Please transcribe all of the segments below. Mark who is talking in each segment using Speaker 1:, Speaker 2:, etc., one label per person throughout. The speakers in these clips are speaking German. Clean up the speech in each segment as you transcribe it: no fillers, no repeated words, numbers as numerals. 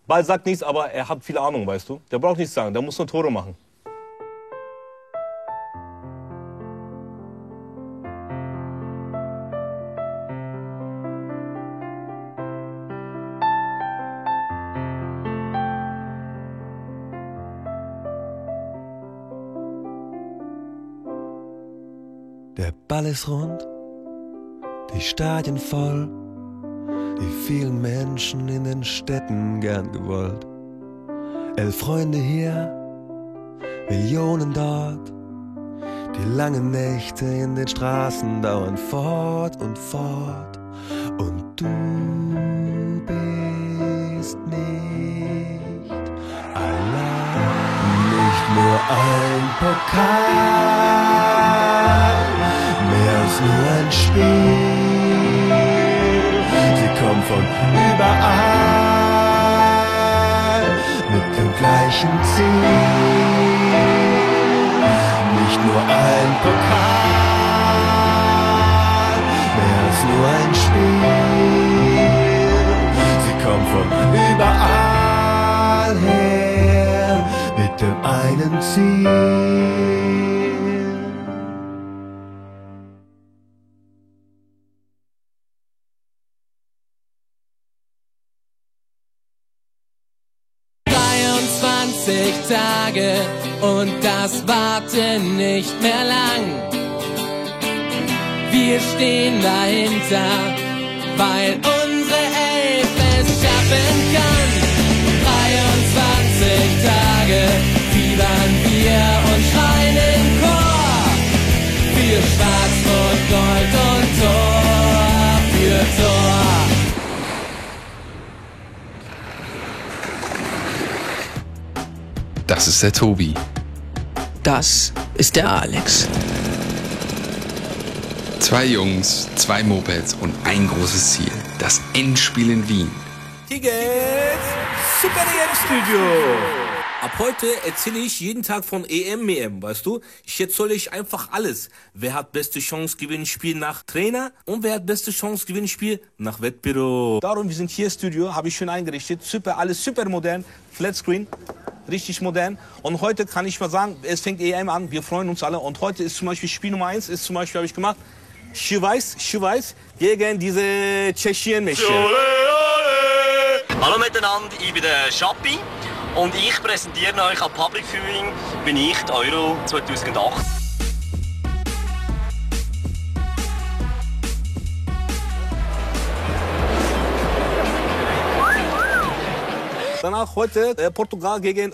Speaker 1: Ball sagt nichts, aber er hat viel Ahnung, weißt du. Der braucht nichts sagen, der muss nur Tore machen.
Speaker 2: Der Ball ist rund, die Stadien voll, die vielen Menschen in den Städten gern gewollt. 11 Freunde hier, Millionen dort, die langen Nächte in den Straßen dauern fort und fort. Und du bist nicht allein, nicht nur ein Pokal, mehr als nur ein Spiel. Sie kommen von überall mit dem gleichen Ziel. Nicht nur ein Pokal, mehr als nur ein Spiel. Sie kommen von überall her mit dem einen Ziel.
Speaker 3: 23 Tage und das Warten nicht mehr lang. Wir stehen dahinter, weil unsere Elf es schaffen kann. 23 Tage fiebern wir und schreien in Chor. Für Schwarz-Rot-Gold und Tor für Tor.
Speaker 4: Das ist der Tobi.
Speaker 5: Das ist der Alex.
Speaker 4: 2 Jungs, 2 Mopeds und ein großes Ziel. Das Endspiel in Wien.
Speaker 6: Hier geht's! Super EM-Studio! Ab heute erzähle ich jeden Tag von EM, weißt du? Ich erzähle euch einfach alles. Wer hat beste Chance Gewinnspiel nach Trainer und wer hat beste Chance Gewinnspiel nach Wettbüro. Darum, wir sind hier im Studio, habe ich schön eingerichtet. Super, alles super modern, Flatscreen. Richtig modern. Und heute kann ich mal sagen, es fängt EM an, wir freuen uns alle. Und heute ist zum Beispiel Spiel Nummer 1, ist zum Beispiel, habe ich gemacht, Schweiz gegen diese Tschechien-Mädchen.
Speaker 7: Hallo miteinander, ich bin der Schappi und ich präsentiere euch am Public Viewing, bin ich die Euro 2008.
Speaker 6: Danach heute Portugal gegen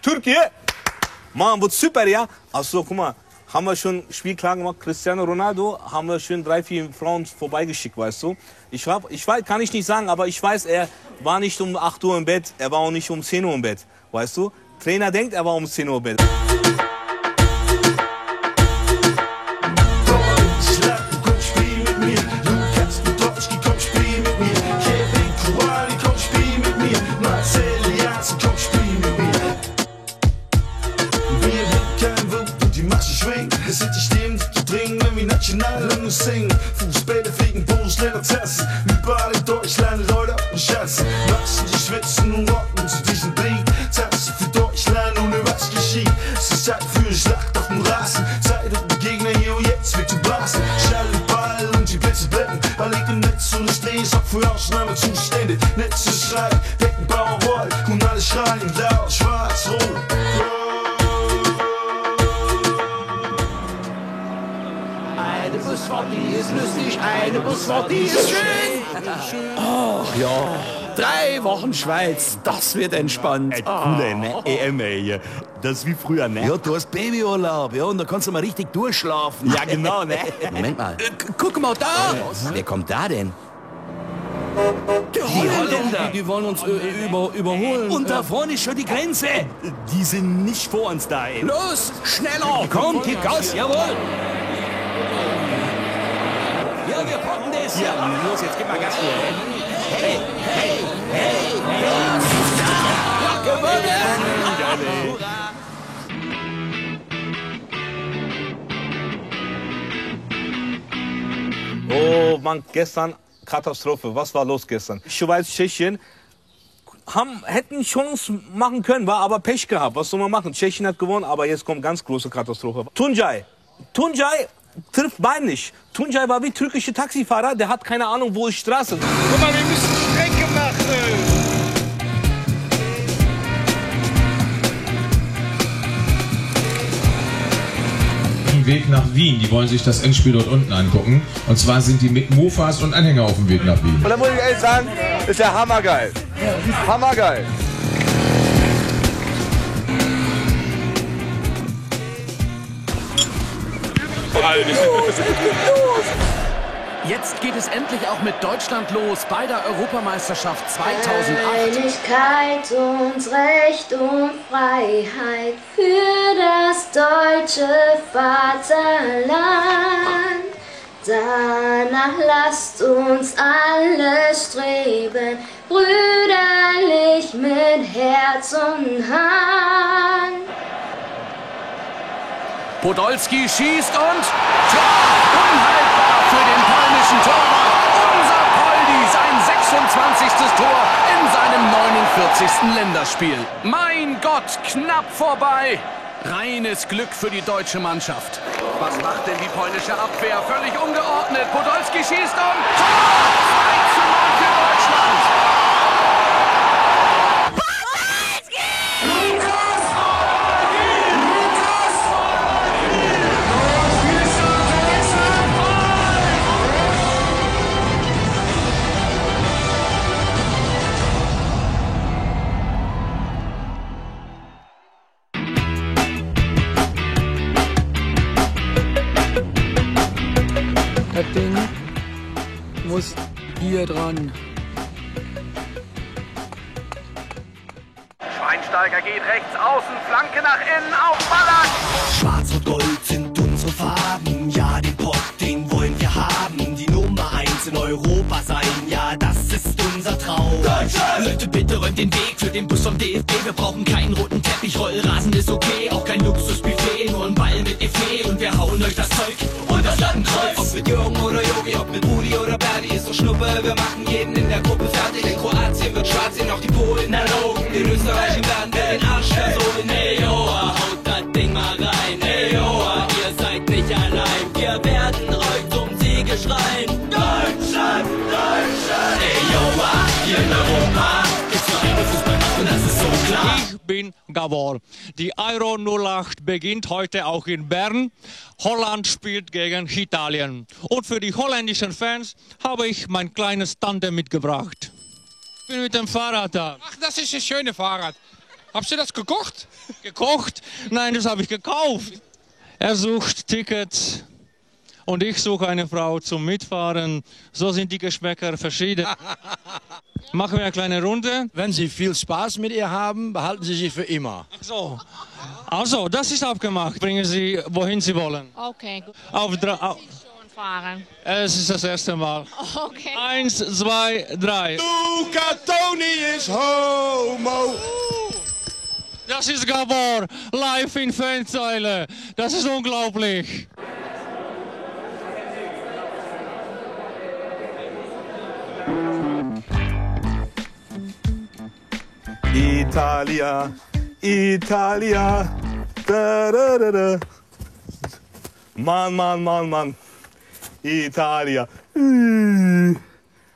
Speaker 6: Türkei. Mann, wird super, ja? Also guck mal, haben wir schon Spiel klar gemacht. Cristiano Ronaldo haben wir schon 3, 4 Frauen vorbeigeschickt, weißt du? Ich weiß, kann ich nicht sagen, aber ich weiß, er war nicht um 8 Uhr im Bett, er war auch nicht um 10 Uhr im Bett, weißt du? Trainer denkt, er war um 10 Uhr im Bett.
Speaker 8: Es sind die Stimmen, die bringen, wenn wir national singen. Fußbälle fliegen, Bundesländer tanzen. Überall in Deutschland, Leute und Schatz. Wachsen, die schwitzen und rocken zu diesem Beat. Tanzen für Deutschland, ohne was geschieht. Es ist Zeit für eine Schlacht auf dem Rasen. Zeit um die Gegner hier und jetzt wird zu blasen. Schall den Ball und die Plätze blenden. Ball liegt im Netz und es drehen ab für Ausnahmezustände. Netze schreien, Beckenbauer rollen und alle schreien laut, schwarz, rot.
Speaker 9: Eine Busfahrt, die ist lustig, eine Busfahrt, die ist schön. Oh ja, 3 Wochen Schweiz, das wird entspannt.
Speaker 10: Coole EM, ey. Das ist wie früher, ne?
Speaker 9: Ja, du hast Babyurlaub, ja, und da kannst du mal richtig durchschlafen.
Speaker 10: Ja, genau, ne?
Speaker 9: Moment mal, guck mal da. Wer kommt da denn? Die Holländer, die wollen uns überholen. Und da vorne ist schon die Grenze.
Speaker 10: Die sind nicht vor uns da, ey.
Speaker 9: Los, schneller, komm, gib Gas, jawohl. Ja, wir packen das.
Speaker 10: Ja, los, jetzt gib mal Gas hier.
Speaker 9: Hey, hey, hey, hey. Ja, gewonnen.
Speaker 6: Oh Mann, gestern
Speaker 1: Katastrophe. Was war los gestern? Schweiz, Tschechien hätten Chance machen können, war aber Pech gehabt. Was soll man machen? Tschechien hat gewonnen, aber jetzt kommt ganz große Katastrophe. Tuncay trifft Bein nicht. Tuncay war wie türkische Taxifahrer, der hat keine Ahnung, wo ist Straße.
Speaker 10: Guck mal, wir müssen Strecke machen.
Speaker 11: Weg nach Wien. Die wollen sich das Endspiel dort unten angucken. Und zwar sind die mit Mofas und Anhänger auf dem Weg nach Wien.
Speaker 12: Und da muss ich ehrlich sagen, ist ja hammergeil. Hammergeil.
Speaker 9: Jetzt geht es endlich auch mit Deutschland los bei der Europameisterschaft 2008.
Speaker 13: Einigkeit und Recht und Freiheit für das deutsche Vaterland. Danach lasst uns alle streben, brüderlich mit Herz und Hand.
Speaker 9: Podolski schießt und Tor! Unhaltbar für den polnischen Torwart. Unser Poldi, sein 26. Tor in seinem 49. Länderspiel. Mein Gott, knapp vorbei. Reines Glück für die deutsche Mannschaft. Was macht denn die polnische Abwehr? Völlig ungeordnet. Podolski schießt und Tor! 2:0 für Deutschland.
Speaker 5: Das Ding muss hier dran.
Speaker 9: Schweinsteiger geht rechts außen, Flanke nach innen auf Ballack.
Speaker 14: Schwarz und Gold sind unsere Farben, ja den Pott, den wollen wir haben. Die Nummer 1 in Europa sein, ja das ist unser Traum. Deutschland! Leute, bitte räumt den Weg für den Bus vom DFB. Wir brauchen keinen roten Teppich, Rollrasen ist okay, auch kein Luxusbuffet, nur ein Ball mit Effet und wir hauen euch das Zeug und das Lattenkreuz. Ob mit Jürgen oder Yogi, ob mit Rudi oder Berdi, ist so Schnuppe, wir machen jeden in der Gruppe fertig. In Kroatien wird schwarz, sehen auch die Polen erlogen. In Österreich werden wir den Arsch versohlen. Hey Joa, haut das Ding mal rein. Hey Joa, ihr seid nicht allein. Wir werden euch zum Siege schreien. Deutschland, Deutschland. Hey Joa, hier in Europa gibt's nur eine Fußballmacht und das ist so klar.
Speaker 15: Ich bin Gabor. Die Euro 08 beginnt heute auch in Bern. Holland spielt gegen Italien. Und für die holländischen Fans habe ich mein kleines Tandem mitgebracht. Ich bin mit dem Fahrrad da.
Speaker 16: Ach, das ist ein schönes Fahrrad. Hast du das gekocht?
Speaker 15: Gekocht? Nein, das habe ich gekauft. Er sucht Tickets und ich suche eine Frau zum Mitfahren. So sind die Geschmäcker verschieden. Machen wir eine kleine Runde.
Speaker 17: Wenn Sie viel Spaß mit ihr haben, behalten Sie sie für immer.
Speaker 15: Ach so. Also, das ist abgemacht. Bringen Sie, wohin Sie wollen.
Speaker 18: Okay, gut.
Speaker 13: Fahren.
Speaker 15: Es ist das erste Mal.
Speaker 18: Okay.
Speaker 15: 1, 2, 3.
Speaker 10: Luca Toni ist homo.
Speaker 15: Das ist Gabor, live in Fanzeile. Das ist unglaublich.
Speaker 1: Italia, Italia. Da, da, da, da. Mann, Mann, Mann, Mann. Italia.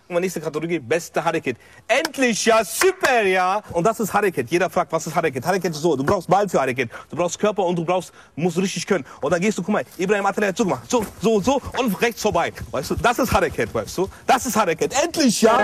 Speaker 1: Nächste Kategorie, beste Hareket. Endlich, ja, super, ja. Und das ist Hareket. Jeder fragt, was ist Hareket? Hareket ist so, du brauchst Ball für Hareket. Du brauchst Körper und musst richtig können. Und dann gehst du, guck mal, Ibrahim Atala hat so gemacht. So, so, so und rechts vorbei. Weißt du, das ist Hareket, weißt du. Das ist Hareket. Endlich, ja.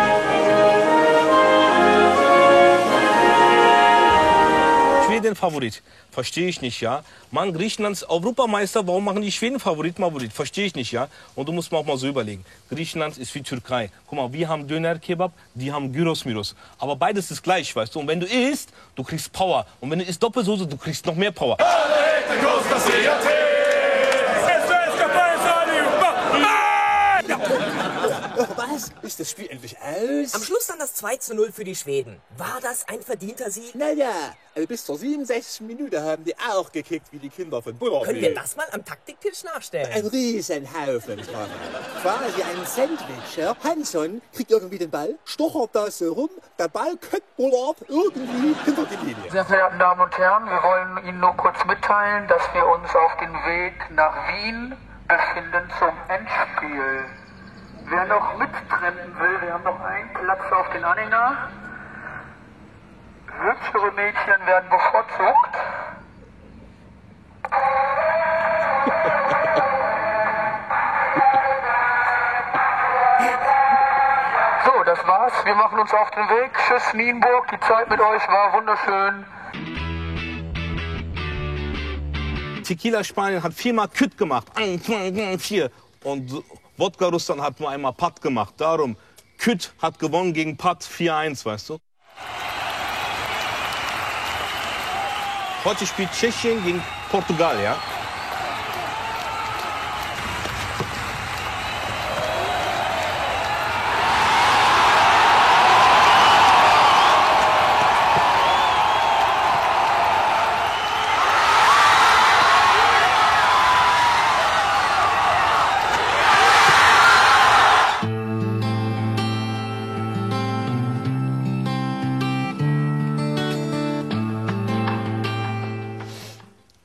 Speaker 1: Schweden Favorit. Verstehe ich nicht, ja. Mann, Griechenlands Europameister, warum machen die Schweden Favorit? Verstehe ich nicht, ja. Und du musst mir auch mal so überlegen. Griechenland ist wie Türkei. Guck mal, wir haben Döner-Kebab, die haben Gyros Myros. Aber beides ist gleich, weißt du. Und wenn du isst, du kriegst Power. Und wenn du isst Doppelsoße, du kriegst noch mehr Power. Was?
Speaker 18: ist das Spiel endlich aus?
Speaker 19: Am Schluss dann das 2:0 für die Schweden. War das ein verdienter Sieg?
Speaker 18: Naja, bis zur 67. Minute haben die auch gekickt wie die Kinder von Bullerby.
Speaker 19: Können wir das mal am Taktiktisch nachstellen?
Speaker 18: Ein Riesenhaufen dran. Quasi ein Sandwich. Ja? Hansson kriegt irgendwie den Ball, stochert da so rum, der Ball köpft Bullard irgendwie hinter die Linie.
Speaker 5: Sehr verehrten Damen und Herren, wir wollen Ihnen nur kurz mitteilen, dass wir uns auf dem Weg nach Wien befinden zum Endspiel. Wer noch mittrennen will, wir haben noch einen Platz auf den Anhänger. Hübschere Mädchen werden bevorzugt. So, das war's. Wir machen uns auf den Weg. Tschüss Nienburg, die Zeit mit euch war wunderschön.
Speaker 1: Tequila Spanien hat 4-mal Kütt gemacht. 1, 2, 3, 4. Und Wodka Russland hat nur einmal Patt gemacht. Darum, Kütt hat gewonnen gegen Patt 4-1, weißt du? Heute spielt Tschechien gegen Portugal, ja?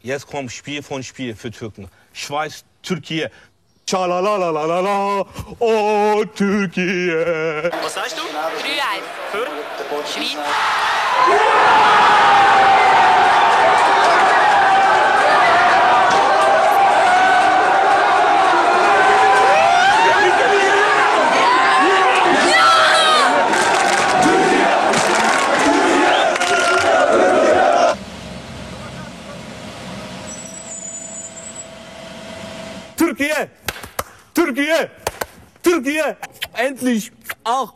Speaker 1: Jetzt kommt Spiel von Spiel für Türken. Schweiz, Türkei. Tschalalalala, oh Türkei.
Speaker 7: Was sagst du?
Speaker 13: 3-1.
Speaker 7: Für?
Speaker 13: Schweiz.
Speaker 1: Türkei! Türkei! Türkei! Endlich! Ach,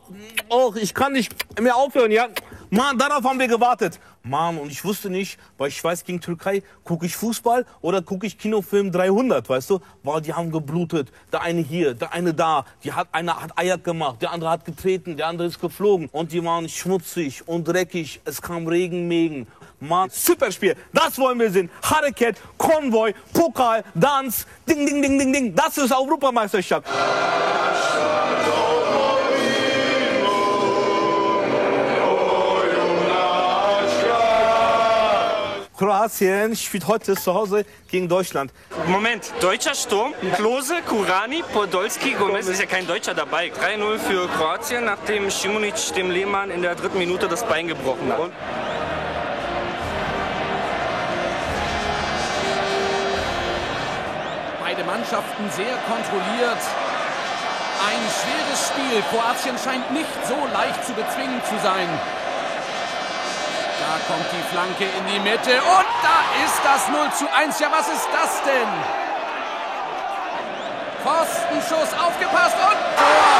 Speaker 1: ich kann nicht mehr aufhören, ja? Mann, darauf haben wir gewartet. Mann, und ich wusste nicht, bei Schweiz gegen Türkei, gucke ich Fußball oder gucke ich Kinofilm 300, weißt du? Weil die haben geblutet. Der eine hier, der eine da. Einer hat Eier gemacht, der andere hat getreten, der andere ist geflogen. Und die waren schmutzig und dreckig. Es kam Regen. Mann, super Spiel. Das wollen wir sehen. Hareket, Konvoi, Pokal, Tanz, Ding, Ding, Ding, Ding, Ding. Das ist Europameisterschaft. Kroatien spielt heute zu Hause gegen Deutschland.
Speaker 7: Moment, deutscher Sturm, Klose, Kurani, Podolski, Gomez, ist ja kein Deutscher dabei. 3-0 für Kroatien, nachdem Šimunić dem Lehmann in der 3. Minute das Bein gebrochen hat.
Speaker 9: Beide Mannschaften sehr kontrolliert. Ein schweres Spiel. Kroatien scheint nicht so leicht zu bezwingen zu sein. Da kommt die Flanke in die Mitte und da ist das 0:1. Ja, was ist das denn? Pfostenschuss, aufgepasst und Tor!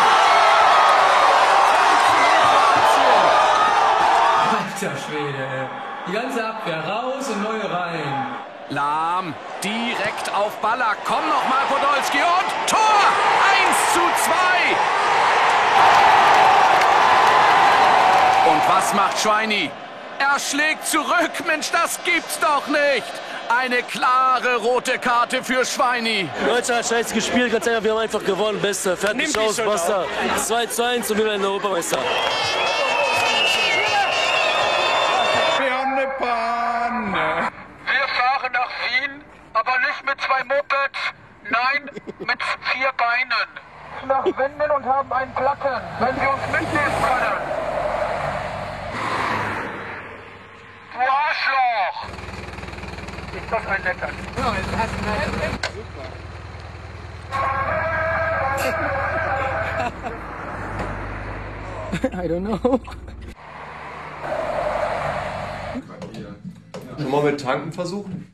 Speaker 3: Alter Schwede, ey. Die ganze Abwehr raus und neu rein.
Speaker 9: Lahm, direkt auf Ballack. Komm noch mal, Podolski und Tor! 1:2. Und was macht Schweini? Er schlägt zurück. Mensch, das gibt's doch nicht. Eine klare rote Karte für Schweini.
Speaker 20: Deutschland hat scheiße gespielt, ganz einfach, wir haben einfach gewonnen. Beste, fertig aus, basta. 2:1 und wir werden Europameister.
Speaker 10: Wir haben eine Panne.
Speaker 5: Wir fahren nach Wien, aber nicht mit 2 Mopeds, nein, mit 4 Beinen. Nach Winden und haben einen Platten, wenn Sie uns mitnehmen können. Du Arschloch! Ist das ein netter? Ja, das hast du nett. Super. I don't know.
Speaker 12: Schon mal mit Tanken versuchen?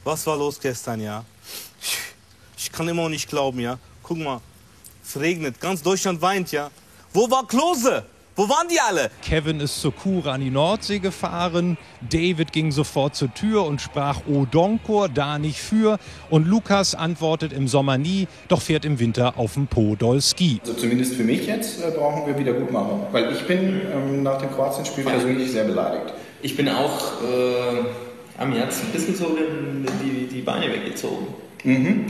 Speaker 1: Was war los gestern, ja? Ich kann immer noch nicht glauben, ja? Guck mal, es regnet, ganz Deutschland weint, ja? Wo war Klose? Wo waren die alle?
Speaker 21: Kevin ist zur Kura an die Nordsee gefahren. David ging sofort zur Tür und sprach O Donkor, da nicht für. Und Lukas antwortet im Sommer nie, doch fährt im Winter auf dem Podolski.
Speaker 22: Also zumindest für mich jetzt brauchen wir Wiedergutmachung. Weil ich bin nach dem Kroatien-Spiel persönlich sehr beleidigt.
Speaker 23: Ich bin auch, mir hat es ein bisschen so die Beine weggezogen.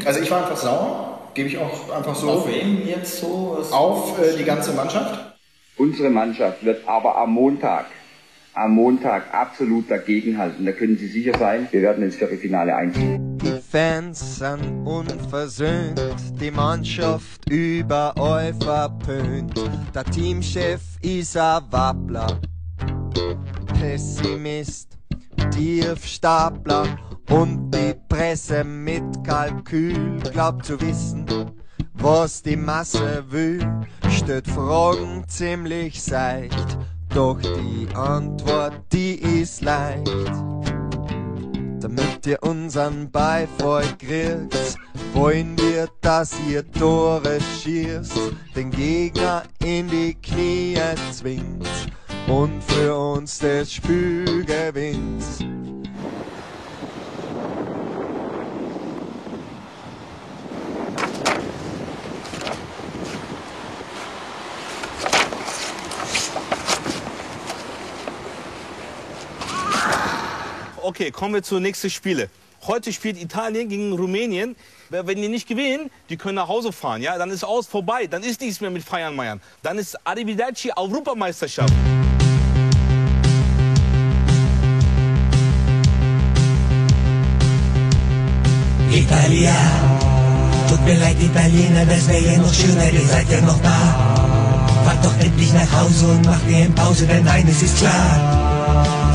Speaker 22: Also ich war einfach sauer, gebe ich auch einfach so.
Speaker 23: Auf wen jetzt so?
Speaker 22: Auf die ganze Mannschaft.
Speaker 24: Unsere Mannschaft wird aber am Montag absolut dagegenhalten. Da können Sie sicher sein, wir werden ins Viertelfinale einziehen.
Speaker 25: Die Fans sind unversöhnt, die Mannschaft überall verpönt. Der Teamchef ist ein Wappler, Pessimist, Tiefstapler und die Presse mit Kalkül glaubt zu wissen, was die Masse will, stellt Fragen ziemlich seicht, doch die Antwort, die ist leicht. Damit ihr unseren Beifall kriegt, wollen wir, dass ihr Tore schießt, den Gegner in die Knie zwingt und für uns das Spiel gewinnt.
Speaker 1: Okay, kommen wir zu nächsten Spiele. Heute spielt Italien gegen Rumänien. Wenn die nicht gewinnen, die können nach Hause fahren. Ja? Dann ist aus vorbei. Dann ist nichts mehr mit Feiern, Meiern. Dann ist Arrivederci Europameisterschaft.
Speaker 14: Italia, tut mir leid, Italiener, das wäre ja noch schöner, ihr seid ja noch da. Fahrt doch endlich nach Hause und macht mir in Pause, denn eines ist klar.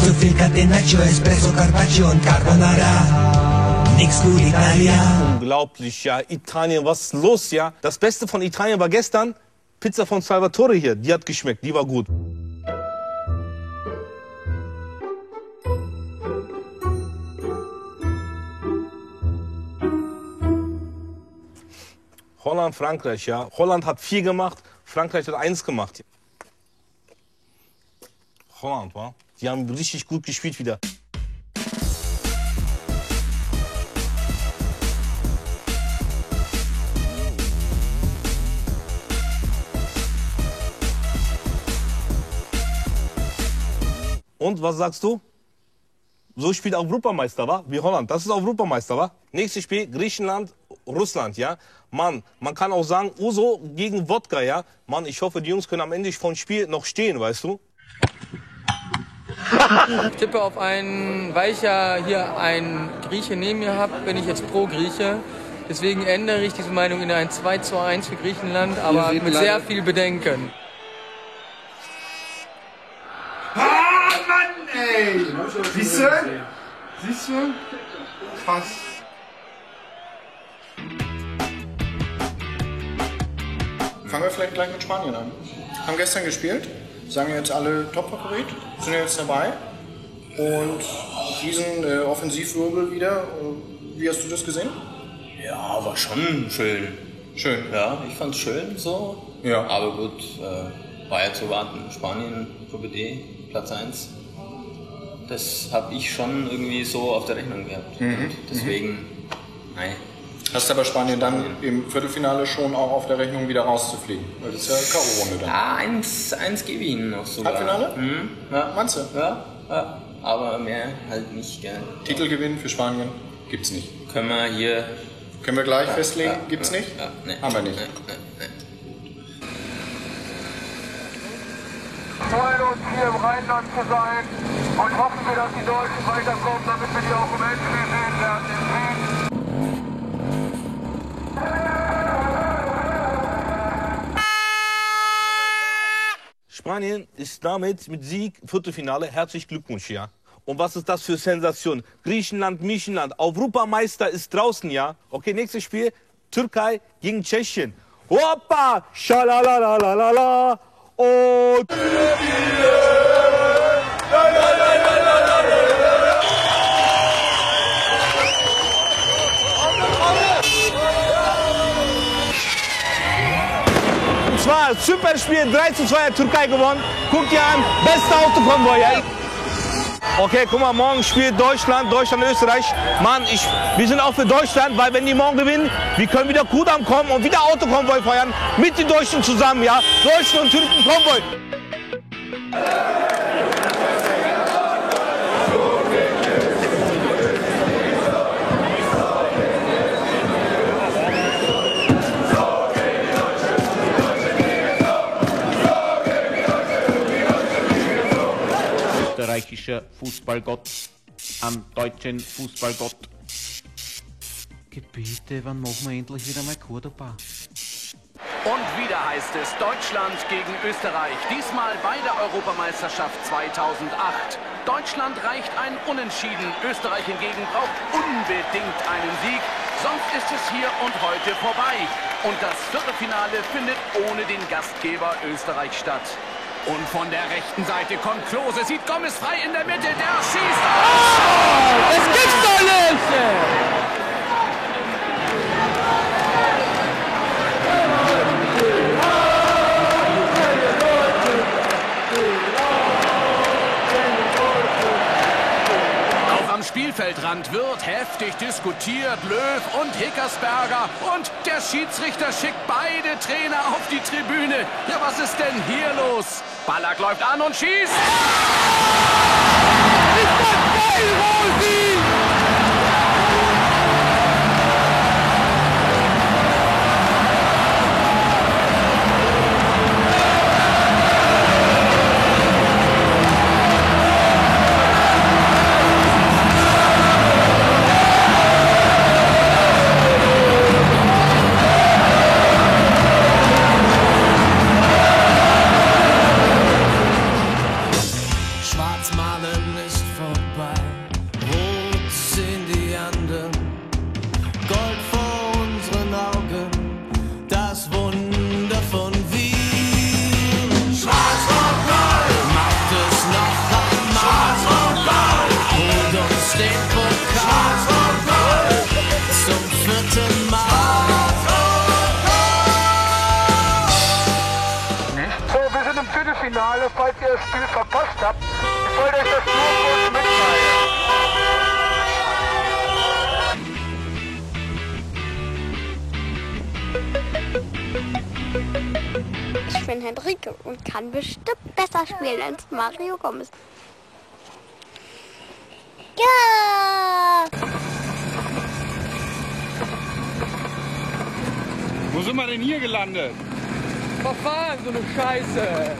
Speaker 14: Zu viel Catenaccio, Espresso, Carpaccio und Carbonara. Nix gut, Italia.
Speaker 1: Unglaublich, ja. Italien, was ist los, ja? Das Beste von Italien war gestern Pizza von Salvatore hier. Die hat geschmeckt, die war gut. Holland, Frankreich, ja. Holland hat 4 gemacht, Frankreich hat 1 gemacht. Holland, wa? Die haben richtig gut gespielt wieder. Und was sagst du? So spielt Europameister, wa? Wie Holland. Das ist Europameister, wa? Nächstes Spiel Griechenland, Russland, ja. Mann, man kann auch sagen, Uso gegen Wodka, ja. Mann, ich hoffe, die Jungs können am Ende vom Spiel noch stehen, weißt du?
Speaker 26: Ich tippe auf einen, weil ich ja hier einen Grieche neben mir habe, bin ich jetzt pro Grieche. Deswegen ändere ich diese Meinung in ein 2:1 für Griechenland, aber mit sehr viel Bedenken.
Speaker 10: Ah, Mann, ey! Siehst du? Siehst du? Krass. Fangen wir vielleicht gleich mit Spanien an. Haben gestern gespielt, sagen jetzt alle Top-Favorit, sind jetzt dabei. Und diesen Offensivwirbel wieder, wie hast du das gesehen?
Speaker 23: Ja, war schon schön.
Speaker 22: Schön?
Speaker 23: Ja, ich fand's schön so.
Speaker 22: Ja.
Speaker 23: Aber gut, war ja zu warten. Spanien, Gruppe D, Platz 1. Das habe ich schon irgendwie so auf der Rechnung gehabt. Und deswegen, nein.
Speaker 22: Hast aber Spanien dann im Viertelfinale schon auch auf der Rechnung wieder rauszufliegen? Weil das ist ja K.O.-Runde dann.
Speaker 23: Ja, 1 gewinnen noch sogar.
Speaker 22: Halbfinale?
Speaker 23: Ja.
Speaker 22: Meinst du?
Speaker 23: Ja, ja. Aber mehr halt nicht, gell.
Speaker 22: Titelgewinn für Spanien gibt's nicht.
Speaker 23: Können wir hier...
Speaker 22: Können wir gleich festlegen? Gibt's nicht?
Speaker 23: Ja, nee.
Speaker 22: Haben wir nicht.
Speaker 23: Nee.
Speaker 5: Freuen uns hier im Rheinland zu sein und hoffen wir, dass die Deutschen weiterkommen, damit wir die auch im Endspiel sehen werden in Wien.
Speaker 1: Spanien ist damit mit Sieg Viertelfinale. Herzlichen Glückwunsch, ja. Und was ist das für Sensation? Griechenland, Mischenland, Europameister ist draußen, ja. Okay, nächstes Spiel, Türkei gegen Tschechien. Hoppa, schalalalala und... Und zwar Super Fußballspiel 3:2 hat Türkei gewonnen. Guckt ihr an, bester Autokonvoi. Ja? Okay, guck mal, morgen spielt Deutschland, Österreich. Mann, wir sind auch für Deutschland, weil wenn die morgen gewinnen, wir können wieder Kudam kommen und wieder Autokonvoi feiern. Mit den Deutschen zusammen, ja. Deutschen und Türken Konvoi.
Speaker 2: Österreichischer Fußballgott am deutschen Fußballgott.
Speaker 4: Bitte, wann machen wir endlich wieder mal Cordoba?
Speaker 9: Und wieder heißt es Deutschland gegen Österreich, diesmal bei der Europameisterschaft 2008. Deutschland reicht ein Unentschieden, Österreich hingegen braucht unbedingt einen Sieg, sonst ist es hier und heute vorbei. Und das Viertelfinale findet ohne den Gastgeber Österreich statt. Und von der rechten Seite kommt Klose, sieht Gomez frei in der Mitte, der schießt.
Speaker 3: Oh, das gibt's doch nicht!
Speaker 9: Auch am Spielfeldrand wird heftig diskutiert. Löw und Hickersberger. Und der Schiedsrichter schickt beide Trainer auf die Tribüne. Ja, was ist denn hier los? Ballack läuft an und schießt.
Speaker 3: Schwarzmalen ist vorbei, rot sehen die anderen, Gold vor unseren Augen, das Wunder von Wien. Schwarz-Rot-Gold macht es noch einmal, Schwarz-Rot-Gold holt uns den Pokal, Schwarz-Rot-Gold zum 4. Mal.
Speaker 5: So, wir sind im Viertelfinale, falls ihr das Spiel verpasst habt. Ich wollte euch das nur kurz mitteilen.
Speaker 6: Ich bin Henrike und kann bestimmt besser spielen als Mario Gomez. Ja!
Speaker 8: Wo sind wir denn hier gelandet?
Speaker 26: Verfahren, so eine Scheiße!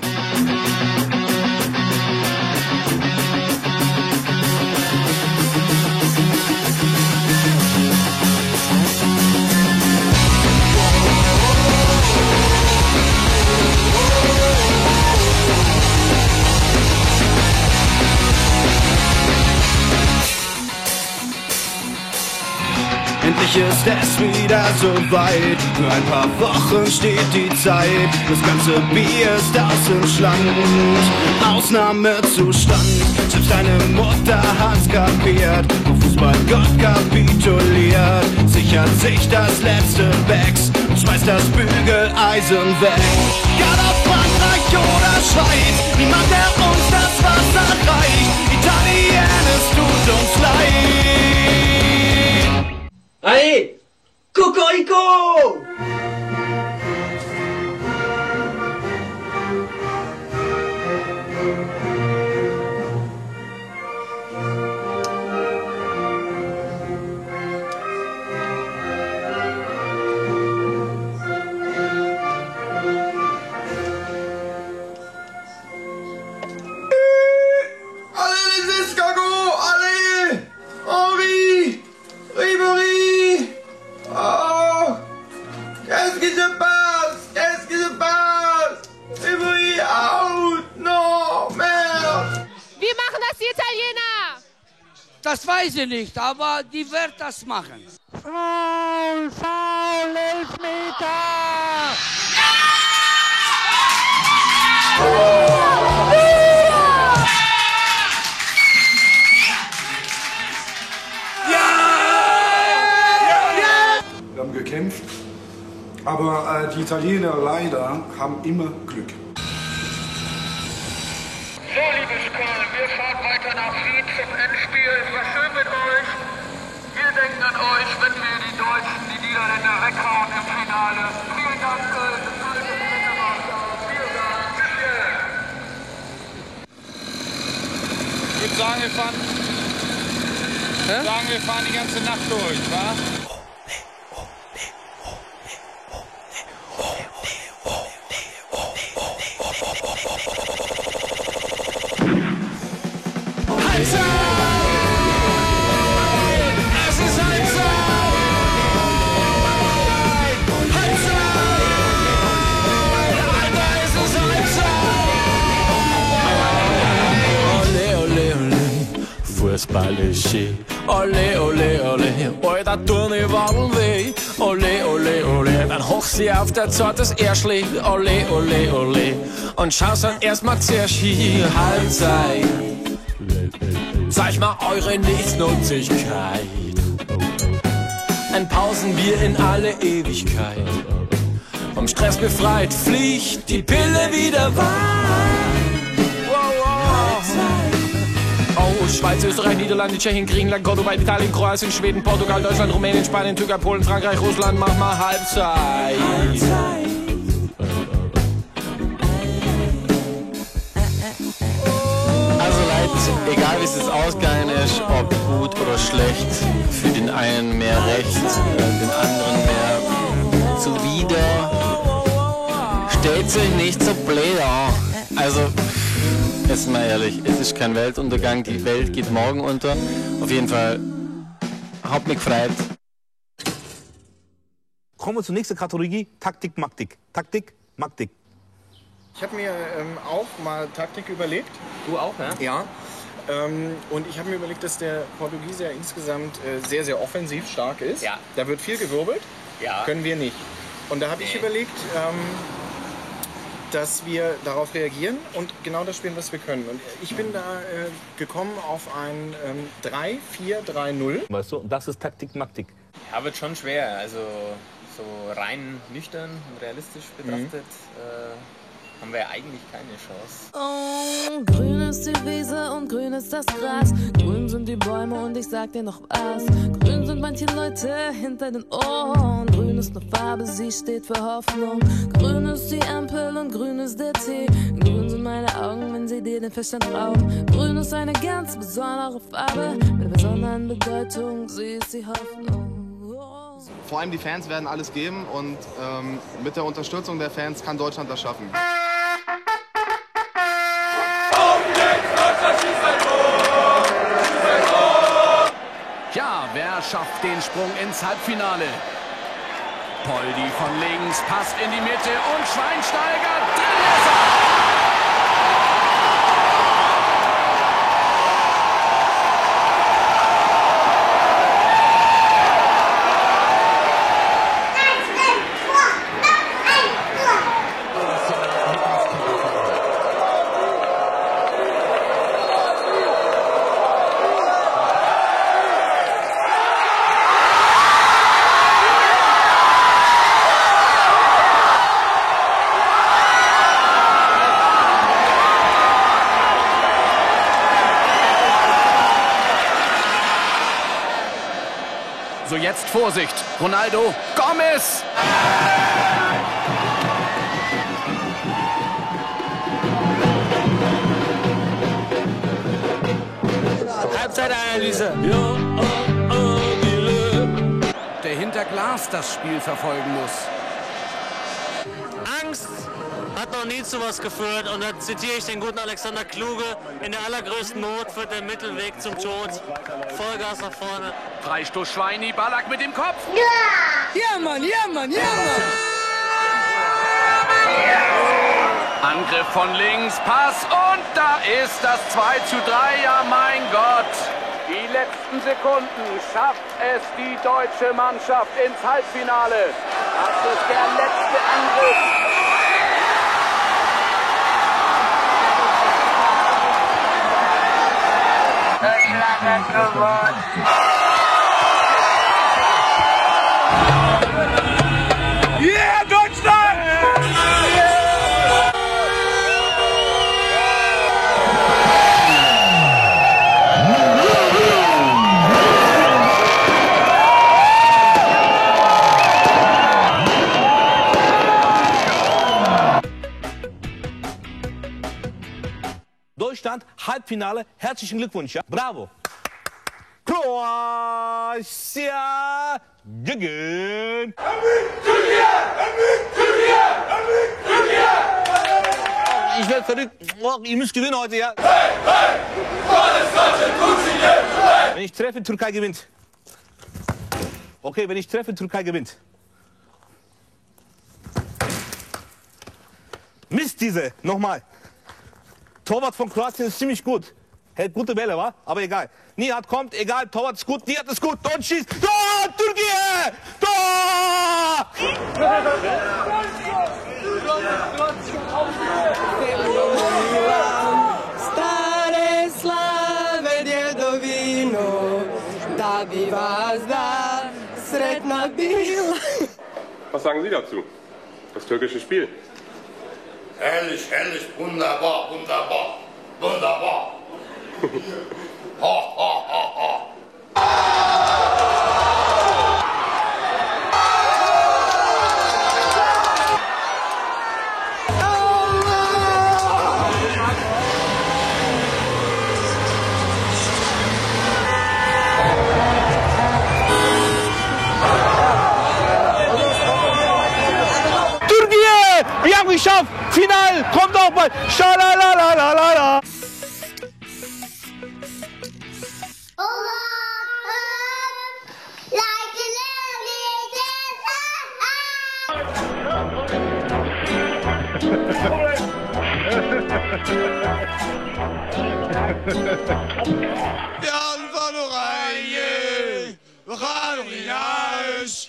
Speaker 14: Endlich ist es wieder so weit. Nur ein paar Wochen steht die Zeit. Das ganze Bier ist aus dem Schland. Ausnahmezustand. Selbst deine Mutter hat's kapiert. Wo Fußballgott kapituliert, sichert sich das letzte Becks und schmeißt das Bügeleisen weg. Egal ob Frankreich oder Schweiz, niemand, der uns das Wasser reicht. Italien, es tut uns leid.
Speaker 3: Allez, Cocorico!
Speaker 25: Allez les escargots, allez! Henri! Ribéry! Oh! Qu'est-ce qui se passe? Qu'est-ce qui se passe? Ribéry, out! Non! Merde!
Speaker 13: Wie machen das die Italiener?
Speaker 11: Das weiß ich nicht, aber die wird das machen.
Speaker 3: Foul, Foul, Elfmeter!
Speaker 16: Wir haben gekämpft, aber die
Speaker 7: Italiener leider haben immer Glück.
Speaker 5: So, liebes Köln, wir fahren weiter nach Wien zum Endspiel. Es war schön mit euch. Wir denken an euch, wenn wir die Deutschen, die Niederländer weghauen im Finale. Vielen Dank, Köln. Das alles ist gemacht. Vielen Dank.
Speaker 8: Ich würde sagen, wir fahren die ganze Nacht durch, wa?
Speaker 3: Fußball ist schön. Ole, ole, ole, oi, da tun die Wadeln weh. Ole, ole, ole, dann hoch sie auf der Zeit das Erschli. Ole, ole, ole, und schau's dann erstmal zuerst hier. Halbzeit, zeig mal eure Nichtsnutzigkeit. Ein Pausenbier in alle Ewigkeit. Vom Stress befreit fliegt die Pille wieder weit. Oh, Schweiz, Österreich, Niederlande, Tschechien, Griechenland, Portugal, Italien, Kroatien, Schweden, Portugal, Deutschland, Rumänien, Spanien, Türkei, Polen, Frankreich, Russland, mach mal Halbzeit.
Speaker 15: Also Leute, egal wie es jetzt ausgegangen ist, ob gut oder schlecht, für den einen mehr recht, den anderen mehr zuwider, stellt sich nicht so blöd an. Also, jetzt mal ehrlich, es ist kein Weltuntergang, die Welt geht morgen unter. Auf jeden Fall, hat mich gefreut.
Speaker 1: Kommen wir zur nächsten Kategorie, Taktik, Maktik. Taktik, Maktik.
Speaker 10: Ich habe mir auch mal Taktik überlegt.
Speaker 23: Du auch, ja?
Speaker 10: Ja. Und ich habe mir überlegt, dass der Portugiese insgesamt sehr, sehr offensiv stark ist.
Speaker 23: Ja.
Speaker 10: Da wird viel gewirbelt.
Speaker 23: Ja.
Speaker 10: Können wir nicht. Und da habe ich überlegt, dass wir darauf reagieren und genau das spielen, was wir können. Und ich bin da gekommen auf ein 3-4-3-0.
Speaker 1: Weißt du, das ist Taktik, Maktik.
Speaker 23: Ja, wird schon schwer. Also so rein nüchtern und realistisch betrachtet haben wir eigentlich keine Chance.
Speaker 16: Oh, grün ist die Wiese und grün ist das Gras. Grün sind die Bäume und ich sag dir noch was. Grün sind manche Leute hinter den Ohren. Grün ist eine Farbe, sie steht für Hoffnung. Grün ist die Ampel und grün ist der Tee. Grün sind meine Augen, wenn sie dir den Verstand rauben. Grün ist eine ganz besondere Farbe mit einer besonderen Bedeutung, sie ist die Hoffnung.
Speaker 17: Vor allem die Fans werden alles geben und mit der Unterstützung der Fans kann Deutschland das schaffen.
Speaker 9: Ja, wer schafft den Sprung ins Halbfinale? Poldi von links, passt in die Mitte und Schweinsteiger, drin ist er! So, jetzt Vorsicht. Ronaldo, Gomez!
Speaker 3: Halbzeitanalyse.
Speaker 9: Der hinter Glas das Spiel verfolgen muss.
Speaker 3: Angst hat noch nie zu was geführt. Und da zitiere ich den guten Alexander Kluge. In der allergrößten Not führt der Mittelweg zum Tod. Vollgas nach vorne.
Speaker 9: Freistoß Schweini, Ballack mit dem Kopf.
Speaker 11: Ja, Mann, ja, Mann, ja, Mann.
Speaker 9: Angriff von links, Pass und da ist das 2:3. Ja, mein Gott. Die letzten Sekunden schafft es die deutsche Mannschaft ins Halbfinale. Das ist der letzte Angriff.
Speaker 5: Deutschland hat gewonnen.
Speaker 8: Yeah, Deutschland!
Speaker 1: Halbfinale. Herzlichen Glückwunsch, ja? Bravo. Kroatien gegen Ich werde verrückt. Oh, ihr müsst gewinnen heute, ja? Wenn ich treffe, Türkei gewinnt. Okay, wenn ich treffe, Türkei gewinnt. Mist diese, nochmal. Torwart von Kroatien ist ziemlich gut. Hält gute Bälle, wa? Aber egal. Nihat kommt, egal, Torwart ist gut, Nihat ist gut. Und schießt. Tor, Türkei! Tor!
Speaker 12: Stare slave djedovino, da bi vas da sretna bila.
Speaker 18: Was sagen Sie dazu? Das türkische Spiel.
Speaker 19: Herrlich, herrlich, wunderbar, wunderbar, wunderbar. Ho, ho, ho, ho.
Speaker 1: Wir haben geschafft! Final! Kommt auch bald! Schalalalala!
Speaker 12: Ja, we gaan nog rijden. We gaan nog in huis.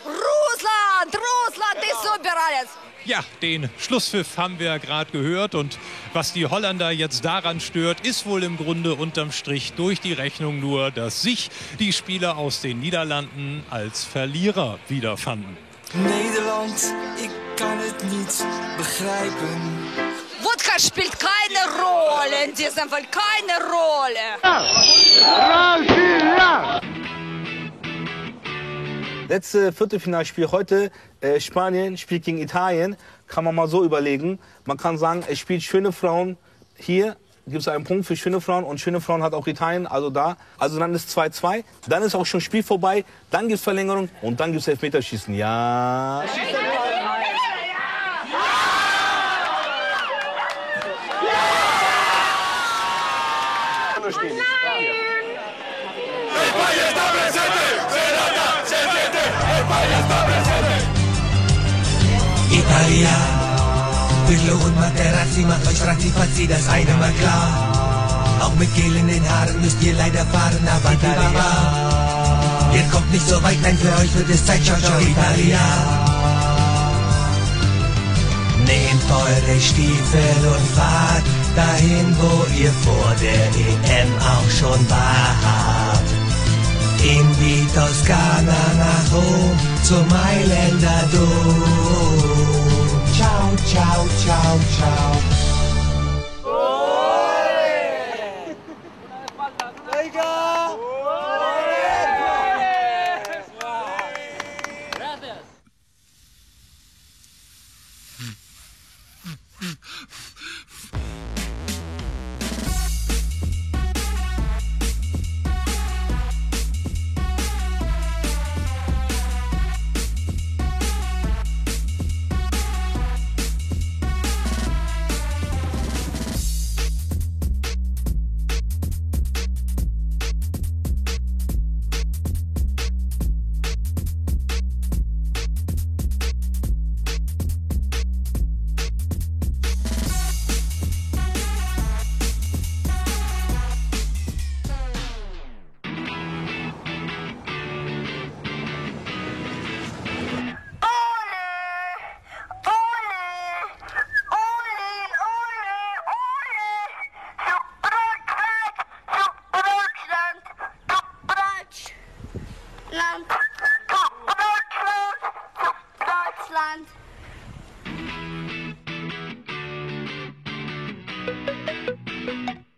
Speaker 20: Russland! Russland ist super alles!
Speaker 21: Ja, den Schlusspfiff haben wir ja gerade gehört und was die Holländer jetzt daran stört, ist wohl im Grunde unterm Strich durch die Rechnung nur, dass sich die Spieler aus den Niederlanden als Verlierer wiederfanden.
Speaker 12: Nederland, ich kann es nicht begreifen.
Speaker 20: Wodka spielt keine Rolle in diesem Fall, keine Rolle.
Speaker 1: Letzte Viertelfinalspiel heute, Spanien spielt gegen Italien, kann man mal so überlegen. Man kann sagen, es spielt schöne Frauen hier, gibt es einen Punkt für schöne Frauen und schöne Frauen hat auch Italien, also da. Also dann ist 2-2, dann ist auch schon Spiel vorbei, dann gibt es Verlängerung und dann gibt es Elfmeterschießen. Ja.
Speaker 14: Italia, Pirlo und Materazzi macht euch Ratzi-Fatzi, das eine mal klar. Auch mit Gel in den Haaren müsst ihr leider fahren, aber Italia, ihr kommt nicht so weit, nein, für euch wird es Zeit, ciao, ciao, Italia. Nehmt eure Stiefel und fahrt dahin, wo ihr vor der EM auch schon wart. In die Toskana nach Rom, zum Mailänder Dom. Ciao, ciao, ciao, ciao.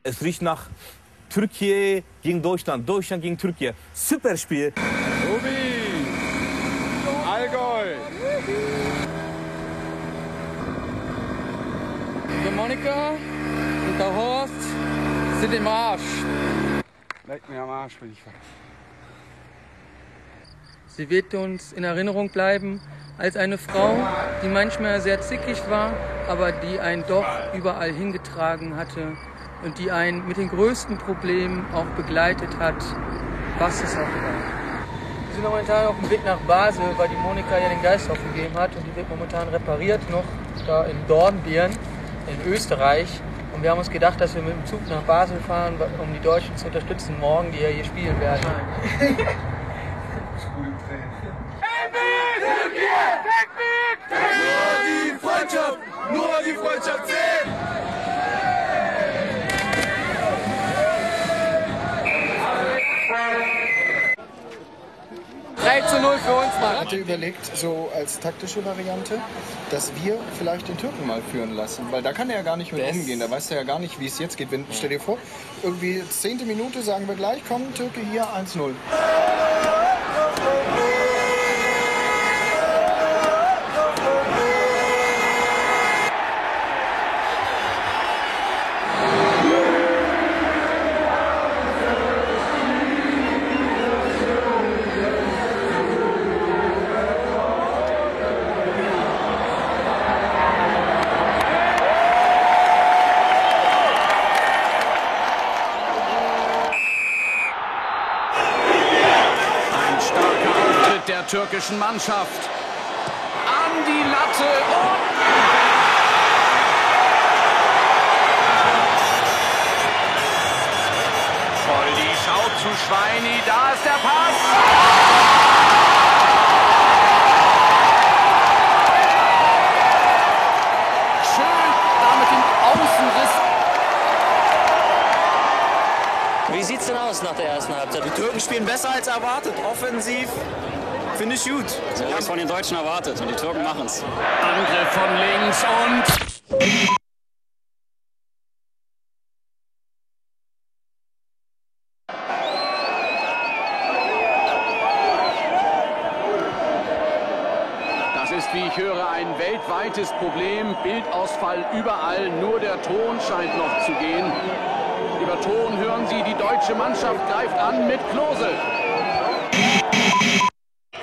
Speaker 1: Es riecht nach Türkei gegen Deutschland, Deutschland gegen Türkei. Super Spiel.
Speaker 8: Ruby! Allgäu!
Speaker 26: Der Monika und der Horst sind im Arsch.
Speaker 12: Leck mir am Arsch, will ich.
Speaker 26: Sie wird uns in Erinnerung bleiben als eine Frau, die manchmal sehr zickig war, aber die einen doch überall hingetragen hatte und die einen mit den größten Problemen auch begleitet hat, was es auch war. Wir sind momentan auf dem Weg nach Basel, weil die Monika ja den Geist aufgegeben hat und die wird momentan repariert noch da in Dornbirn in Österreich. Und wir haben uns gedacht, dass wir mit dem Zug nach Basel fahren, um die Deutschen zu unterstützen morgen, die ja hier spielen werden.
Speaker 12: Nur die Freundschaft zählt!
Speaker 26: 3:0 für uns, Mann.
Speaker 10: Ich hatte überlegt, so als taktische Variante, dass wir vielleicht den Türken mal führen lassen. Weil da kann er ja gar nicht mit umgehen. Da weiß er ja gar nicht, wie es jetzt geht. Stell dir vor, irgendwie 10. Minute sagen wir gleich, komm, Türke hier 1:0.
Speaker 9: Der türkischen Mannschaft an die Latte und Poldi schaut zu Schweini, da ist der Pass. Schön damit den Außenriss.
Speaker 2: Wie sieht's denn aus nach der ersten Halbzeit? Die Türken spielen besser als erwartet, offensiv. Finde ich gut. So habe ich von den Deutschen erwartet und die Türken machen's.
Speaker 9: Angriff von links und... Das ist, wie ich höre, ein weltweites Problem. Bildausfall überall, nur der Ton scheint noch zu gehen. Über Ton hören Sie, die deutsche Mannschaft greift an mit Klose.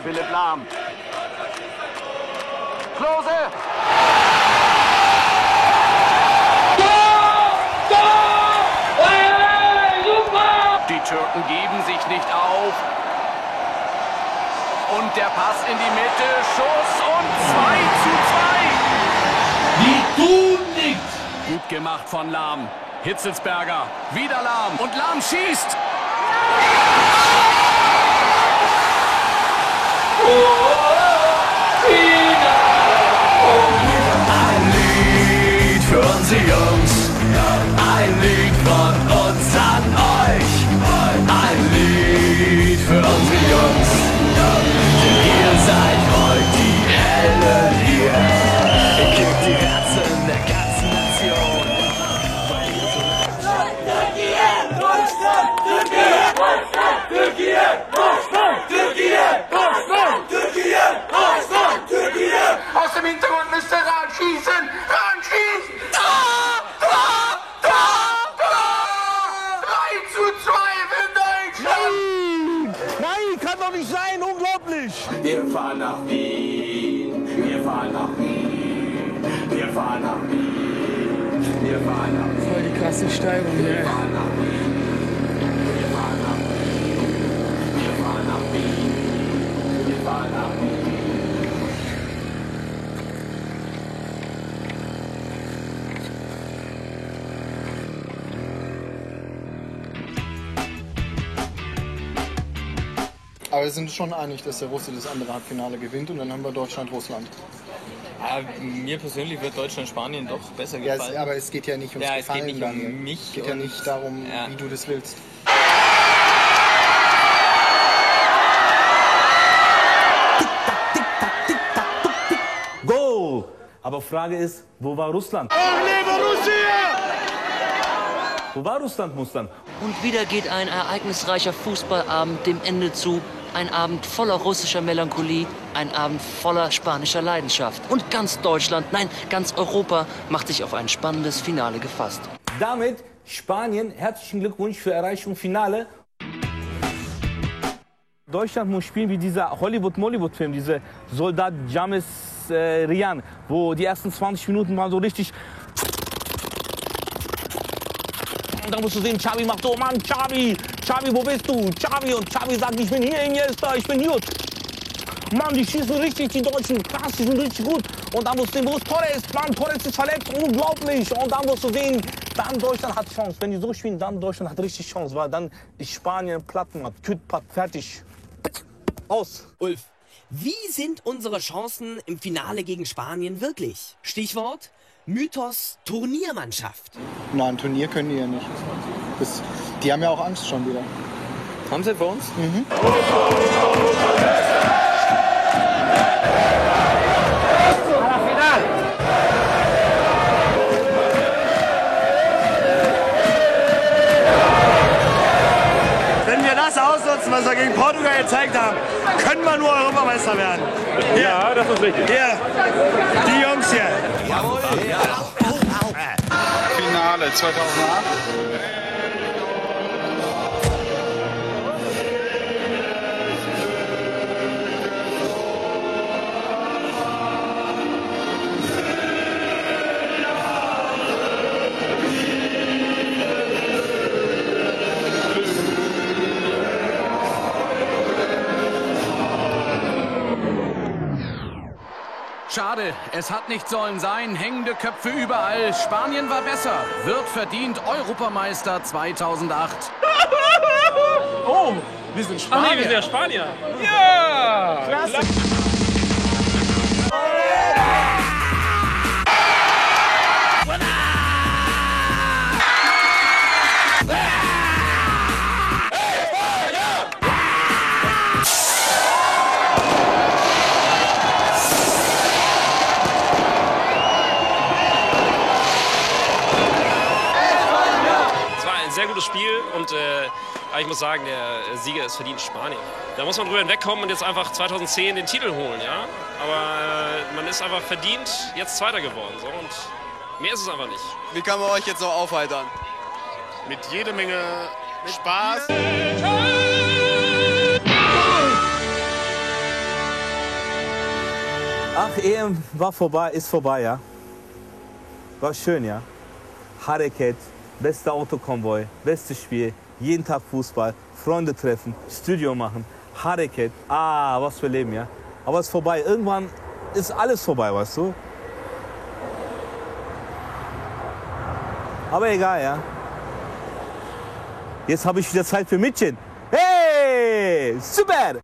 Speaker 9: Philipp Lahm. Klose! Die Türken geben sich nicht auf. Und der Pass in die Mitte, Schuss und 2:2. Die tun nichts. Gut gemacht von Lahm. Hitzelsberger, wieder Lahm und Lahm schießt.
Speaker 14: Ein Lied für unsere Jungs, ein Lied von uns an euch. Ein Lied für unsere Jungs, denn ihr seid heute die Helden hier. Ihr kriegt die Herzen der ganzen Nation.
Speaker 12: Aus dem Hintergrund müsst ihr ranschießen! Ranschießen! 3:2 für Deutschland!
Speaker 14: Nein, kann doch nicht sein, unglaublich! Wir fahren nach Wien, wir fahren nach Wien, wir fahren nach Wien, wir fahren nach Wien.
Speaker 26: Voll die krasse Steigung hier.
Speaker 14: Wir fahren nach Wien, wir fahren nach Wien, wir fahren nach Wien, wir fahren nach Wien.
Speaker 10: Aber wir sind schon einig, dass der Russe das andere Halbfinale gewinnt und dann haben wir Deutschland-Russland.
Speaker 23: Ja, mir persönlich wird Deutschland-Spanien doch besser gefallen.
Speaker 10: Ja, aber es geht ja nicht ums Gefallen.
Speaker 23: Es geht nicht um mich.
Speaker 10: Es geht ja nicht darum, wie du das willst.
Speaker 1: Goal! Aber Frage ist, wo war Russland? Wo war Russland, Mustern?
Speaker 2: Und wieder geht ein ereignisreicher Fußballabend dem Ende zu. Ein Abend voller russischer Melancholie, ein Abend voller spanischer Leidenschaft. Und ganz Deutschland, nein, ganz Europa macht sich auf ein spannendes Finale gefasst.
Speaker 1: Damit Spanien, herzlichen Glückwunsch für Erreichung Finale. Deutschland muss spielen wie dieser Hollywood-Mollywood-Film, dieser Soldat James Rian, wo die ersten 20 Minuten waren so richtig. Und dann musst du sehen, Xavi macht so, Mann, Xavi, wo bist du? Xavi, und Xavi sagt, ich bin hier, Iniesta, ich bin hier. Mann, die schießen richtig, die Deutschen, krass, die sind richtig gut. Und dann musst du sehen, wo ist Torres? Mann, Torres ist verletzt, unglaublich. Und dann musst du sehen, dann Deutschland hat Chance. Wenn die so spielen, dann Deutschland hat richtig Chance, weil dann ist Spanien platten, Kütpat, fertig. Aus.
Speaker 4: Ulf, wie sind unsere Chancen im Finale gegen Spanien wirklich? Stichwort Mythos Turniermannschaft.
Speaker 10: Nein, Turnier können die ja nicht. Die haben ja auch Angst schon wieder.
Speaker 2: Haben sie vor uns?
Speaker 10: Mhm.
Speaker 12: Wenn wir das ausnutzen, was wir gegen Portugal gezeigt haben, können wir nur Europameister werden. Hier.
Speaker 18: Ja, das ist richtig.
Speaker 12: Hier, die Jungs hier. Jawohl.
Speaker 10: Finale 2008.
Speaker 9: Schade, es hat nicht sollen sein. Hängende Köpfe überall. Spanien war besser. Wird verdient Europameister 2008.
Speaker 12: Oh, wir sind Spanier.
Speaker 18: Ach nee, wir sind ja Spanier.
Speaker 12: Ja!
Speaker 18: Klasse.
Speaker 6: Sehr gutes Spiel und ich muss sagen, der Sieger ist verdient Spanien. Da muss man drüber hinwegkommen und jetzt einfach 2010 den Titel holen, ja. Aber man ist einfach verdient jetzt Zweiter geworden, so, und mehr ist es einfach nicht.
Speaker 17: Wie kann man euch jetzt noch aufheitern?
Speaker 18: Mit jede Menge Spaß.
Speaker 1: Ach, EM war vorbei, ist vorbei, ja. War schön, ja. Hareket, bester Autokonvoi, bestes Spiel, jeden Tag Fußball, Freunde treffen, Studio machen, Hareket, was für Leben, ja. Aber es ist vorbei, irgendwann ist alles vorbei, weißt du. Aber egal, ja. Jetzt habe ich wieder Zeit für Mädchen. Hey, super!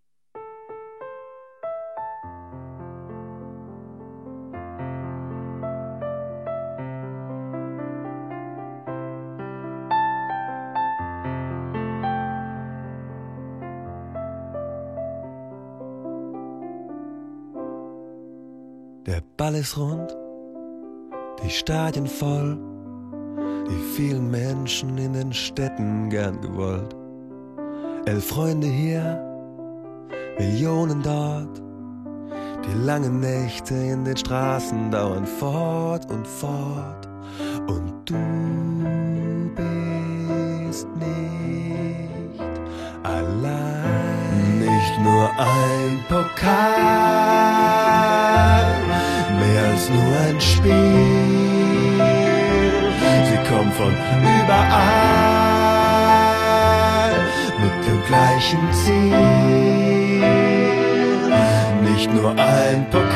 Speaker 13: Der Ball ist rund, die Stadien voll, die vielen Menschen in den Städten gern gewollt. 11 Freunde hier, Millionen dort, die langen Nächte in den Straßen dauern fort und fort. Und du bist nicht allein, nicht nur ein Pokal, mehr als nur ein Spiel. Sie kommen von überall mit dem gleichen Ziel. Nicht nur ein Pokal,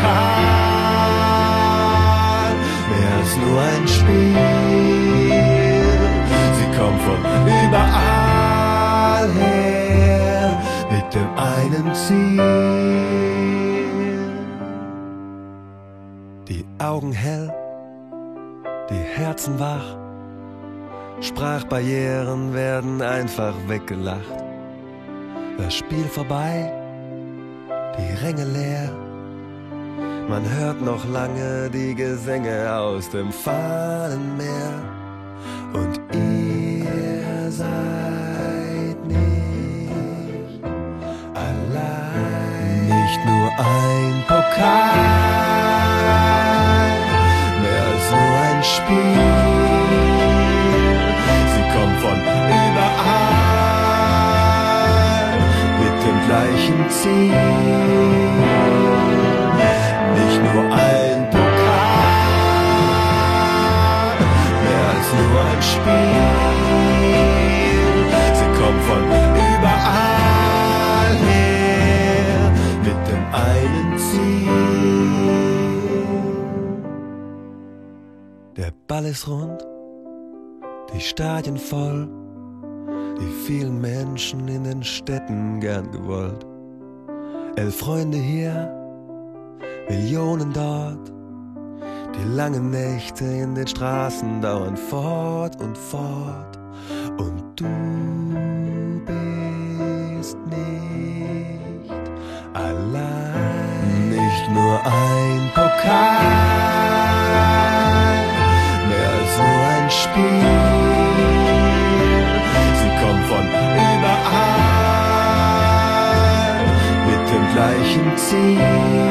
Speaker 13: mehr als nur ein Spiel. Sie kommen von überall her mit dem einen Ziel. Die Augen hell, die Herzen wach, Sprachbarrieren werden einfach weggelacht. Das Spiel vorbei, die Ränge leer, man hört noch lange die Gesänge aus dem Fahnenmeer. Und ihr seid nicht allein, nicht nur ein Pokal, mehr als nur ein Spiel. gleichen Ziel. Nicht nur ein Pokal, mehr als nur ein Spiel. Sie kommen von überall her mit dem einen Ziel. Der Ball ist rund, die Stadien voll, die vielen Menschen in den Städten gern gewollt. 11 Freunde hier, Millionen dort, die langen Nächte in den Straßen dauern fort und fort. Und du bist nicht allein. Nicht nur ein Pokal, mehr als nur ein Spiel. Sie kommen von überall mit dem gleichen Ziel.